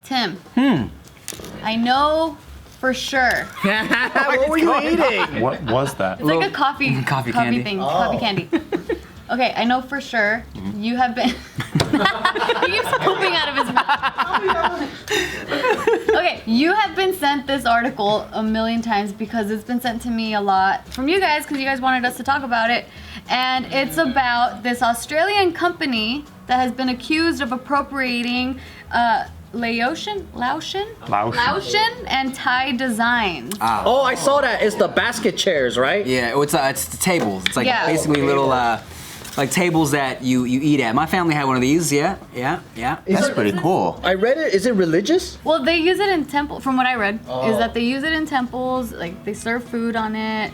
Tim. I know for sure. What were you eating? What was that? It's like a coffee candy. thing. Coffee candy. Okay, I know for sure you have been. He keeps pooping out of his mouth. Okay, you have been sent this article a million times because it's been sent to me a lot from you guys because you guys wanted us to talk about it. And it's about this Australian company that has been accused of appropriating Laotian and Thai designs. Oh, I saw that. It's the basket chairs, right? Yeah, it's the tables. It's like basically little like tables that you eat at. My family had one of these. Yeah. That's pretty cool. I read it. Is it religious? Well, they use it in temple. From what I read, is that they use it in temples. Like they serve food on it.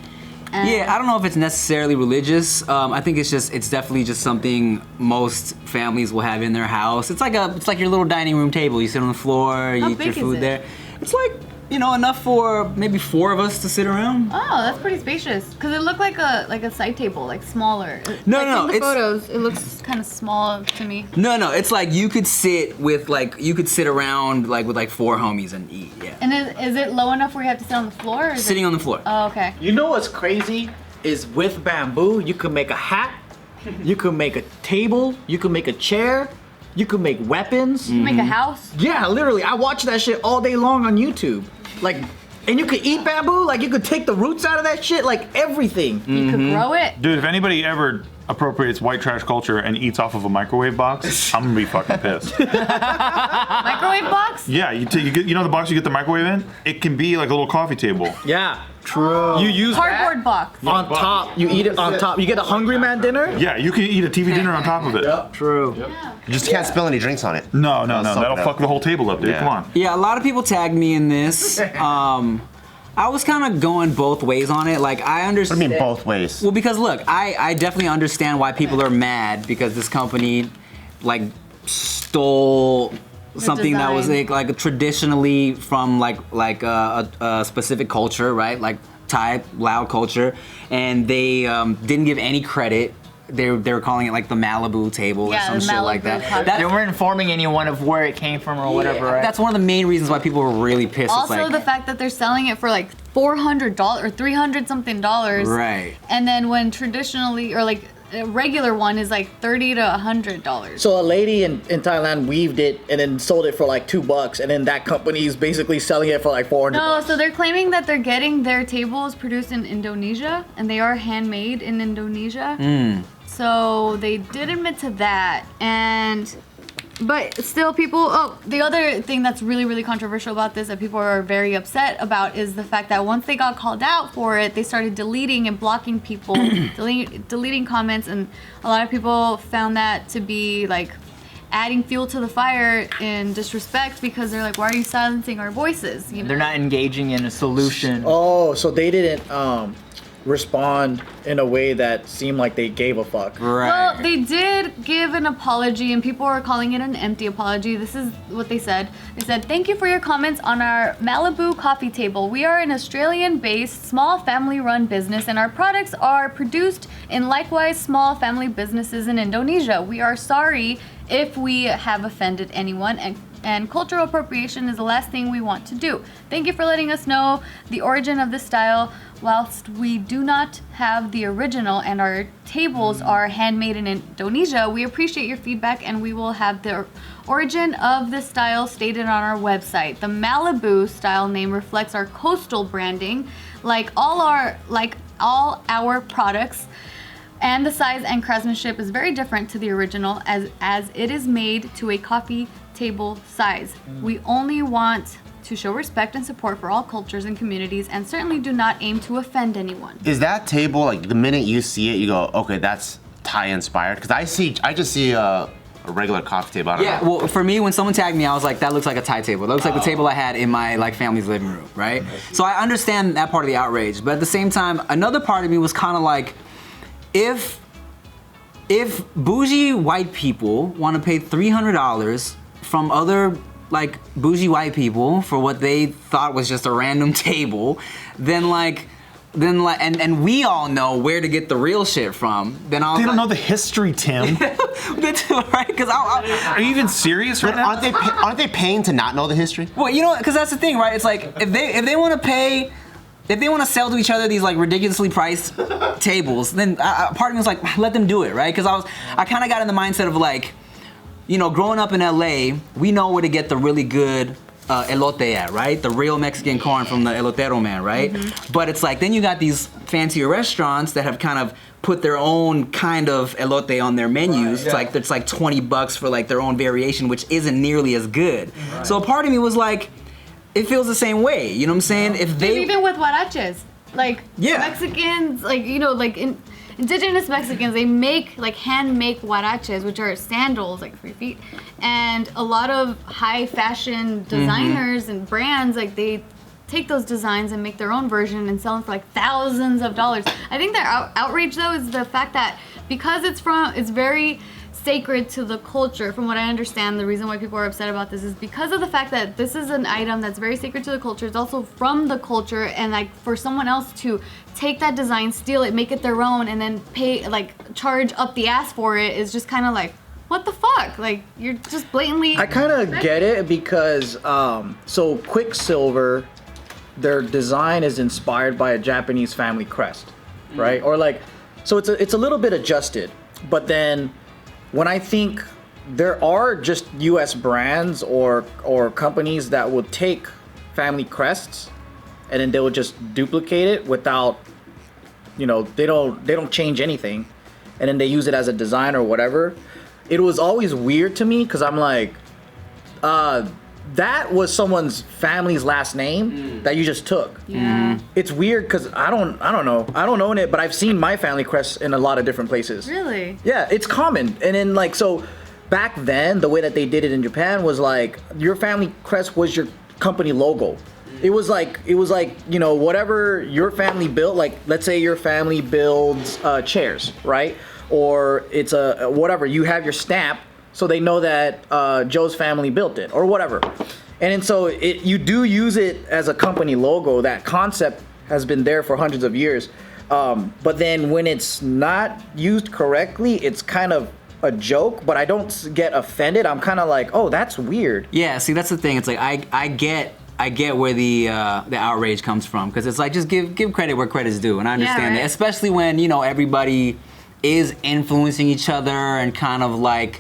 Yeah, I don't know if it's necessarily religious. I think it's definitely just something most families will have in their house. It's like your little dining room table. You sit on the floor, you eat your food there. It's like, enough for maybe 4 of us to sit around. Oh, that's pretty spacious. Cause it looked like a side table, like smaller. No, in the photos, it looks kind of small to me. No, it's like you could sit around like with 4 homies and eat. Yeah. And is it low enough where you have to sit on the floor? Or Sitting on the floor. Oh, okay. You know what's crazy? Is with bamboo, you could make a hat, you could make a table, you could make a chair, you could make weapons. You make a house? Yeah, literally. I watch that shit all day long on YouTube. And you could eat bamboo, you could take the roots out of that shit, everything. You could grow it? Dude, if anybody ever appropriates white trash culture and eats off of a microwave box, I'm gonna be fucking pissed. Microwave box? Yeah, you get the box you get the microwave in? It can be like a little coffee table. Yeah. True. You use cardboard box. On top. You eat it on top. You get a Hungry Man dinner? Yeah, you can eat a TV dinner on top of it. Yep. True. You just can't spill any drinks on it. No. That'll fuck the whole table up, dude. Yeah. Come on. Yeah, a lot of people tagged me in this. I was kind of going both ways on it. I understand. What do you mean both ways? Well, because look, I definitely understand why people are mad because this company, stole something that was like traditionally from a specific culture, right? Like Thai, Lao culture, and they didn't give any credit. They were calling it the Malibu table or some shit like that. They weren't informing anyone of where it came from or whatever, right? That's one of the main reasons why people were really pissed. Also, the fact that they're selling it for $400 or $300 something. Right. And then when traditionally, or a regular one is $30 to $100. So a lady in Thailand weaved it and then sold it for $2, and then that company is basically selling it for $400. No, so they're claiming that they're getting their tables produced in Indonesia, and they are handmade in Indonesia. So they did admit to that, but still the other thing that's really, really controversial about this that people are very upset about is the fact that once they got called out for it, they started deleting and blocking people, deleting comments, and a lot of people found that to be adding fuel to the fire in disrespect because they're why are you silencing our voices? They're not engaging in a solution. Oh, so they didn't respond in a way that seemed like they gave a fuck. Right. Well, they did give an apology, and people are calling it an empty apology. This is what they said. They said, "Thank you for your comments on our Malibu coffee table. We are an Australian-based, small family-run business, and our products are produced in likewise small family businesses in Indonesia. We are sorry if we have offended anyone, and cultural appropriation is the last thing we want to do. Thank you for letting us know the origin of this style. Whilst we do not have the original and our tables are handmade in Indonesia, we appreciate your feedback and we will have the origin of this style stated on our website. The Malibu style name reflects our coastal branding, like all our products, and the size and craftsmanship is very different to the original as it is made to a coffee table size. We only want to show respect and support for all cultures and communities and certainly do not aim to offend anyone." Is that table, the minute you see it, you go, okay, that's Thai inspired? Because I just see a regular coffee table. I don't know. Well, for me, when someone tagged me, I was like, that looks like a Thai table. That looks like the table I had in my family's living room, right? So I understand that part of the outrage, but at the same time, another part of me was kind of like, if bougie white people want to pay $300 from other bougie white people for what they thought was just a random table, then then like, and we all know where to get the real shit from. Then I was They don't like, know the history, Tim. right? Because Are you even serious right now? Aren't they paying to not know the history? well, you know, because that's the thing, right? It's like if they want to pay. If they want to sell to each other these like ridiculously priced tables, then part of me was like, let them do it, right? Because I kind of got in the mindset of like, you know, growing up in LA, we know where to get the really good elote at, right? The real Mexican corn from the elotero man, right? Mm-hmm. But it's like then you got these fancier restaurants that have kind of put their own kind of elote on their menus. Right, it's like $20 for like their own variation, which isn't nearly as good. Right. So a part of me was like, it feels the same way, you know what I'm saying? If they even with huaraches, like Yeah. Mexicans, like you know, like indigenous Mexicans, they make like hand make huaraches, which are sandals like for your feet, and a lot of high fashion designers and brands like they take those designs and make their own version and sell them for like thousands of dollars. I think their outrage though is the fact that because it's very sacred to the culture. From what I understand, the reason why people are upset about this is because of the fact that this is an item that's very sacred to the culture. It's also from the culture, and like for someone else to take that design, steal it, make it their own, and then pay charge up the ass for it is just kind of like, what the fuck? Like you're just blatantly. I kind of get it because so Quicksilver, their design is inspired by a Japanese family crest, right? Or like, so it's a little bit adjusted, but then. When I think there are just U.S. brands or companies that would take family crests and then they would just duplicate it without, you know, they don't change anything, and then they use it as a design or whatever. It was always weird to me because I'm like, that was someone's family's last name that you just took. Yeah. It's weird because I don't know. I don't own it, but I've seen my family crest in a lot of different places. Really? Yeah, it's common. And then like, so back then, the way that they did it in Japan was like, your family crest was your company logo. It was like, you know, whatever your family built, like let's say your family builds chairs, right? Or it's a whatever, you have your stamp, so they know that Joe's family built it or whatever. And so you do use it as a company logo. That concept has been there for hundreds of years. But then when it's not used correctly, it's kind of a joke, but I don't get offended. I'm kind of like, oh, that's weird. Yeah, see, that's the thing. It's like I get where the outrage comes from, because it's like just give credit where credit's due, and I understand that, especially when, you know, everybody is influencing each other and kind of like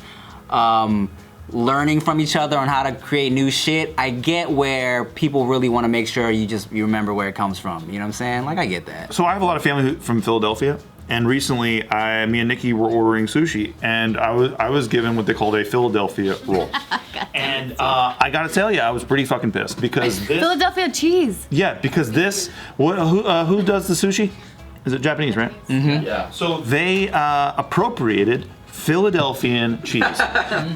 learning from each other on how to create new shit. I get where people really want to make sure you remember where it comes from. You know what I'm saying? Like, I get that. So I have a lot of family from Philadelphia, and recently me and Nikki were ordering sushi, and I was given what they called a Philadelphia roll. And I gotta tell you, I was pretty fucking pissed because this, Philadelphia cheese. yeah, because this who does the sushi? Is it Japanese, right? Mm-hmm. Yeah. So they appropriated Philadelphian cheese.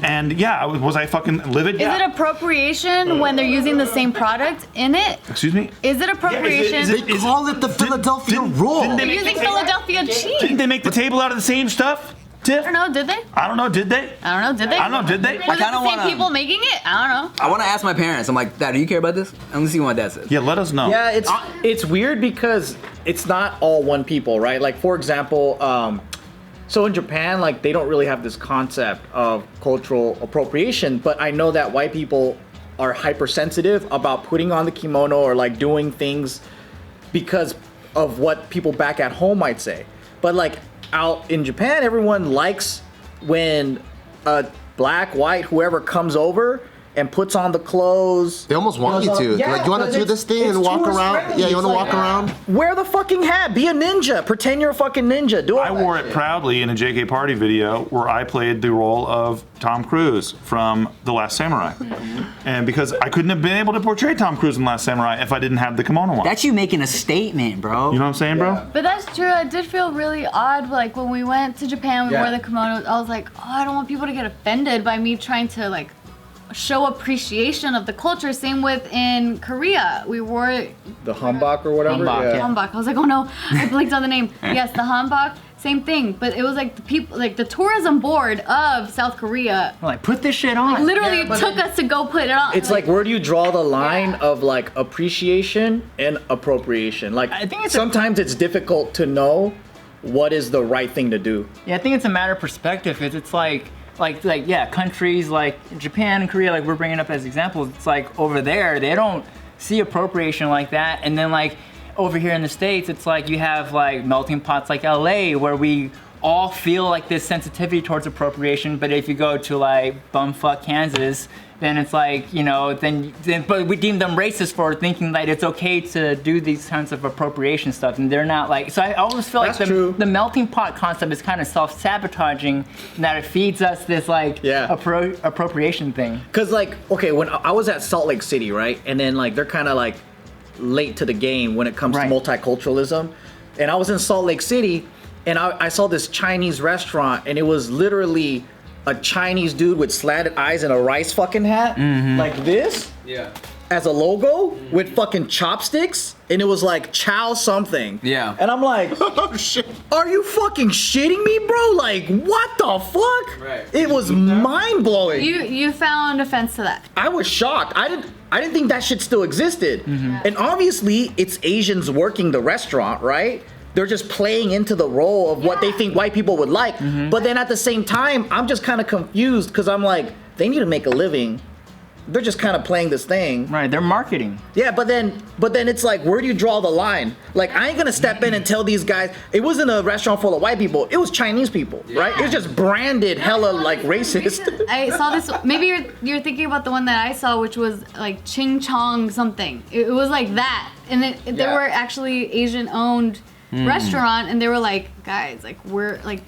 And yeah, was I fucking livid? Is it appropriation when they're using the same product in it? Excuse me? Is it appropriation? They call it the Philadelphia roll. They're using Philadelphia cheese. Didn't they make the table out of the same stuff, Tiff? I don't know, did they? I don't know, did they? I don't know, did they? I don't know, did they? Was it the same people making it? I don't know. I want to ask my parents. I'm like, Dad, do you care about this? I'm gonna see what my dad says. Yeah, let us know. Yeah, it's weird because it's not all one people, right? Like, for example, so in Japan, like, they don't really have this concept of cultural appropriation, but I know that white people are hypersensitive about putting on the kimono or like doing things because of what people back at home might say. But like out in Japan, everyone likes when a black, white, whoever comes over and puts on the clothes. They almost want you to. Yeah, like, you want to do this thing and walk around? Yeah, you want to walk around? Wear the fucking hat. Be a ninja. Pretend you're a fucking ninja. Do all I that wore shit. it proudly in a JK Party video where I played the role of Tom Cruise from The Last Samurai. And because I couldn't have been able to portray Tom Cruise in The Last Samurai if I didn't have the kimono on. That's you making a statement, bro. You know what I'm saying, bro? But that's true. It did feel really odd. Like when we went to Japan, we wore the kimono. I was like, oh, I don't want people to get offended by me trying to like show appreciation of the culture. Same with in Korea. We wore The hanbok or whatever. Hanbok, Yeah. hanbok. I was like, oh no, I blinked on the name. Yes, the hanbok. same thing. But it was like the people, like the tourism board of South Korea, Like, put this shit on. literally took us to go put it on. It's like where do you draw the line Yeah. of like appreciation and appropriation? Like I think it's sometimes it's difficult to know what is the right thing to do. Yeah, I think it's a matter of perspective. Because it's like yeah, countries like Japan and Korea, like we're bringing up as examples. It's like over there, they don't see appropriation like that. And then like over here in the States, it's like you have like melting pots like LA, where we all feel like this sensitivity towards appropriation. But if you go to like bumfuck Kansas, then it's like, you know, then but we deem them racist for thinking that it's okay to do these kinds of appropriation stuff, and they're not like. So I always feel like That's true. the melting pot concept is kind of self-sabotaging, in that it feeds us this like appropriation thing. Cause like, okay, when I was at Salt Lake City, right, and then like they're kind of like late to the game when it comes Right. to multiculturalism, and I was in Salt Lake City, and I saw this Chinese restaurant, and it was literally a Chinese dude with slanted eyes and a rice fucking hat, like this, as a logo with fucking chopsticks, and it was like chow something. Yeah. And I'm like, oh shit, are you fucking shitting me, bro? Like, what the fuck? Right. It was mind blowing. you found offense to that. I was shocked. I didn't think that shit still existed. And obviously, it's Asians working the restaurant, right? They're just playing into the role of what they think white people would like. But then at the same time, I'm just kind of confused because I'm like, they need to make a living. They're just kind of playing this thing. Right, they're marketing. Yeah, but then it's like, where do you draw the line? Like, I ain't gonna step in and tell these guys. It wasn't a restaurant full of white people. It was Chinese people, right? It was just branded hella like racist. I saw this. Maybe you're thinking about the one that I saw, which was like Ching Chong something. It was like that, and they were actually Asian-owned restaurant, and they were like, guys, like we're like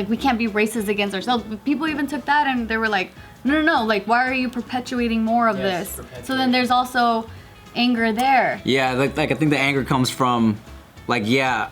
we can't be racist against ourselves. But people even took that and they were like, no, like why are you perpetuating more of this? So then there's also anger there. Yeah, like I think the anger comes from, like, yeah,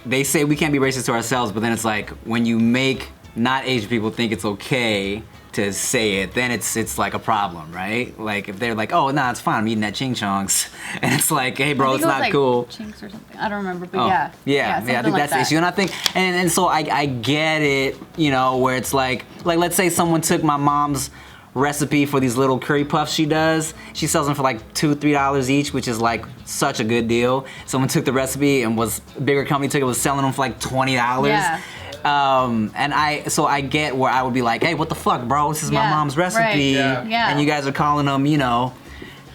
they say we can't be racist to ourselves, but then it's like when you make not Asian people think it's okay to say it, then it's like a problem, right? Like if they're like, oh, nah, it's fine, I'm eating that ching chongs, and it's like, hey, bro, I it's think it was not like cool. Chinks or something. I don't remember, but Oh, yeah. I something think like that's the that. issue, and I think, and so I get it, you know, where it's like let's say someone took my mom's recipe for these little curry puffs she does. She sells them for like $2-3 each, which is like such a good deal. Someone took the recipe and was a bigger company took it, was selling them for like $20. Yeah. And I get where I would be like, hey, what the fuck, bro? This is my mom's recipe, right. Yeah. and you guys are calling them, you know,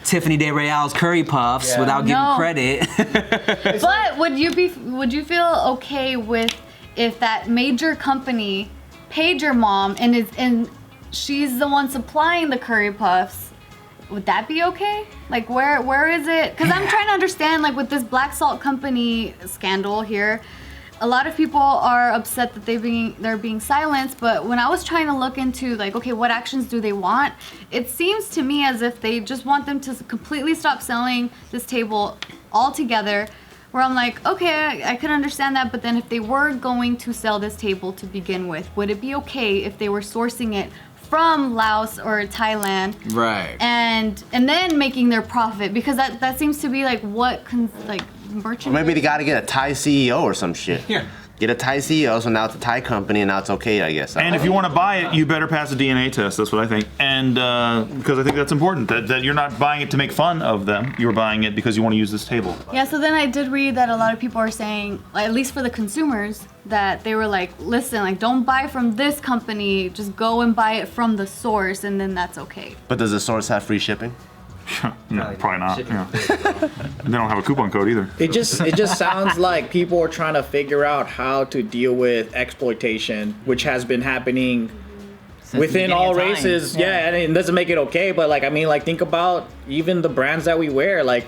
Tiffany de Real's curry puffs without giving No. credit. But would you feel okay with if that major company paid your mom and she's the one supplying the curry puffs? Would that be okay? Like where is it? Because I'm trying to understand, like with this black salt company scandal here, a lot of people are upset that they're being silenced. But when I was trying to look into like, okay, what actions do they want? It seems to me as if they just want them to completely stop selling this table altogether. Where I'm like, okay, I could understand that, but then if they were going to sell this table to begin with, would it be okay if they were sourcing it from Laos or Thailand, Right. and then making their profit? Because that seems to be like merchant. Or maybe they got to get a Thai CEO or some shit. Yeah. Get a Thai CEO, so now it's a Thai company, and now it's okay, I guess. And if you want to buy it, you better pass a DNA test. That's what I think. And because I think that's important, that you're not buying it to make fun of them. You're buying it because you want to use this table. Yeah, so then I did read that a lot of people are saying, at least for the consumers, that they were like, listen, like don't buy from this company, just go and buy it from the source, and then that's okay. But does the source have free shipping? No, probably not. Yeah. They don't have a coupon code either. It just sounds like people are trying to figure out how to deal with exploitation, which has been happening Since the within beginning all of time. races. Yeah, and it doesn't make it okay, but like I mean, like think about even the brands that we wear, like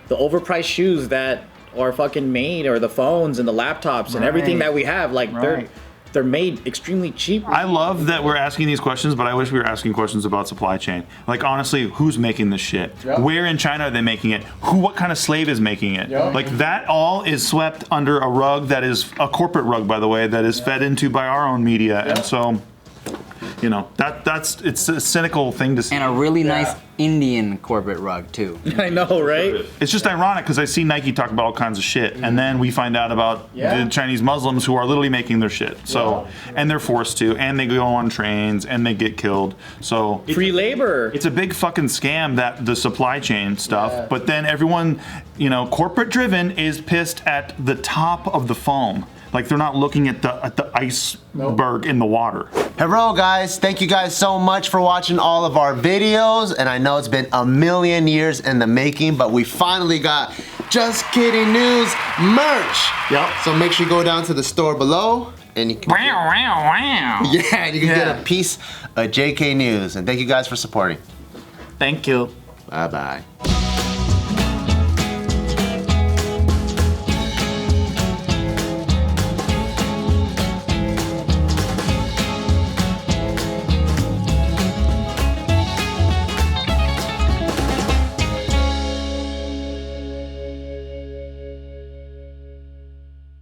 the overpriced shoes that are fucking made, or the phones and the laptops and everything Right. that we have, like Right. they're made extremely cheap. I love that we're asking these questions, but I wish we were asking questions about supply chain. Like honestly, who's making this shit? Yep. Where in China are they making it? What kind of slave is making it? Yep. Like that all is swept under a rug that is a corporate rug, by the way, that is fed into by our own media. And so you know, it's a cynical thing to see. And a really nice Indian corporate rug too. I know, right? It's just ironic because I see Nike talk about all kinds of shit, and then we find out about the Chinese Muslims who are literally making their shit. So, and they're forced to, and they go on trains, and they get killed. So Free labor. it's a big fucking scam, that the supply chain stuff. But then everyone, you know, corporate driven is pissed at the top of the foam. Like they're not looking at the iceberg in the water. Hello guys, thank you guys so much for watching all of our videos, and I know it's been a million years in the making, but we finally got Just Kidding News merch. Yep. So make sure you go down to the store below and you can you can get a piece of JK News, and thank you guys for supporting. Thank you. Bye bye.